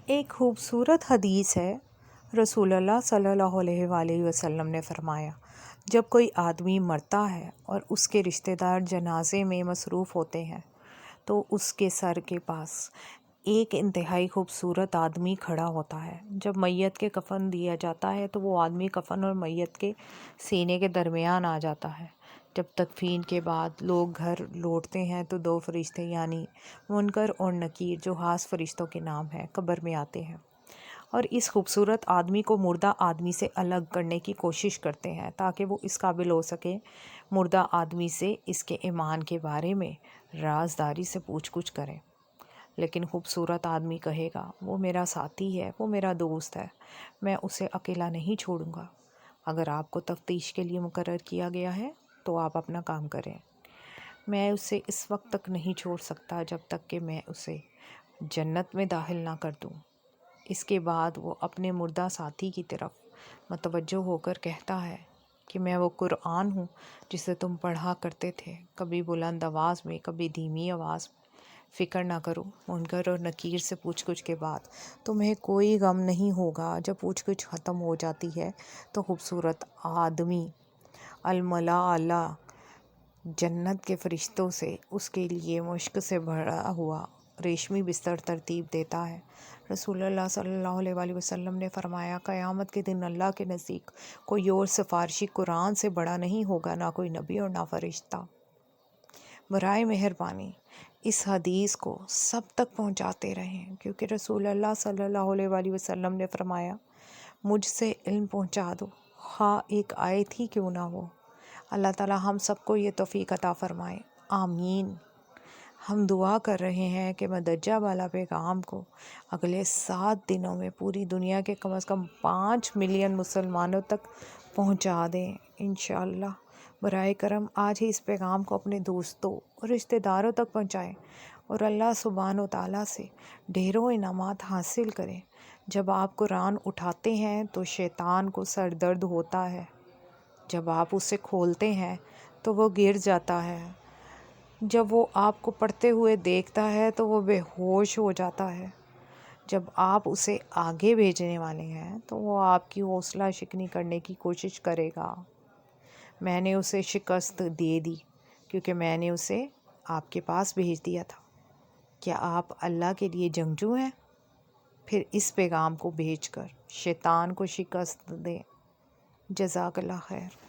ایک خوبصورت حدیث ہے۔ رسول اللہ صلی اللہ علیہ وآلہ وسلم نے فرمایا، جب کوئی آدمی مرتا ہے اور اس کے رشتہ دار جنازے میں مصروف ہوتے ہیں تو اس کے سر کے پاس ایک انتہائی خوبصورت آدمی کھڑا ہوتا ہے۔ جب میت کے کفن دیا جاتا ہے تو وہ آدمی کفن اور میت کے سینے کے درمیان آ جاتا ہے۔ جب تدفین کے بعد لوگ گھر لوٹتے ہیں تو دو فرشتے یعنی منکر اور نکیر، جو خاص فرشتوں کے نام ہیں، قبر میں آتے ہیں اور اس خوبصورت آدمی کو مردہ آدمی سے الگ کرنے کی کوشش کرتے ہیں تاکہ وہ اس قابل ہو سکے مردہ آدمی سے اس کے ایمان کے بارے میں رازداری سے پوچھ گچھ کریں۔ لیکن خوبصورت آدمی کہے گا، وہ میرا ساتھی ہے، وہ میرا دوست ہے، میں اسے اکیلا نہیں چھوڑوں گا۔ اگر آپ کو تفتیش کے لیے مقرر کیا گیا ہے تو آپ اپنا کام کریں، میں اسے اس وقت تک نہیں چھوڑ سکتا جب تک کہ میں اسے جنت میں داخل نہ کر دوں۔ اس کے بعد وہ اپنے مردہ ساتھی کی طرف متوجہ ہو کر کہتا ہے کہ میں وہ قرآن ہوں جسے تم پڑھا کرتے تھے، کبھی بلند آواز میں، کبھی دھیمی آواز میں۔ فکر نہ کرو، منکر اور نکیر سے پوچھ گچھ کے بعد تمہیں کوئی غم نہیں ہوگا۔ جب پوچھ گچھ ختم ہو جاتی ہے تو خوبصورت آدمی الملائہ جنت کے فرشتوں سے اس کے لیے مشک سے بھرا ہوا ریشمی بستر ترتیب دیتا ہے۔ رسول اللہ صلی اللہ علیہ وآلہ وسلم نے فرمایا، قیامت کے دن اللہ کے نزدیک کوئی اور سفارشی قرآن سے بڑا نہیں ہوگا، نہ کوئی نبی اور نہ فرشتہ۔ برائے مہربانی اس حدیث کو سب تک پہنچاتے رہیں، کیونکہ رسول اللہ صلی اللہ علیہ وآلہ وسلم نے فرمایا، مجھ سے علم پہنچا دو، خواہ ایک آیت ہی کیوں نہ ہو۔ اللہ تعالی ہم سب کو یہ توفیق عطا فرمائے، آمین۔ ہم دعا کر رہے ہیں کہ مدرجہ بالا پیغام کو اگلے 7 دنوں میں پوری دنیا کے کم از کم 5 ملین مسلمانوں تک پہنچا دیں انشاءاللہ۔ برائے کرم آج ہی اس پیغام کو اپنے دوستوں اور رشتہ داروں تک پہنچائیں اور اللہ سبحانہ و تعالیٰ سے ڈھیروں انعامات حاصل کریں۔ جب آپ قرآن اٹھاتے ہیں تو شیطان کو سر درد ہوتا ہے، جب آپ اسے کھولتے ہیں تو وہ گر جاتا ہے، جب وہ آپ کو پڑھتے ہوئے دیکھتا ہے تو وہ بے ہوش ہو جاتا ہے، جب آپ اسے آگے بھیجنے والے ہیں تو وہ آپ کی حوصلہ شکنی کرنے کی کوشش کرے گا۔ میں نے اسے شکست دے دی کیونکہ میں نے اسے آپ کے پاس بھیج دیا تھا۔ کیا آپ اللہ کے لیے جنگجو ہیں؟ پھر اس پیغام کو بھیج کر شیطان کو شکست دیں۔ جزاک اللہ خیر۔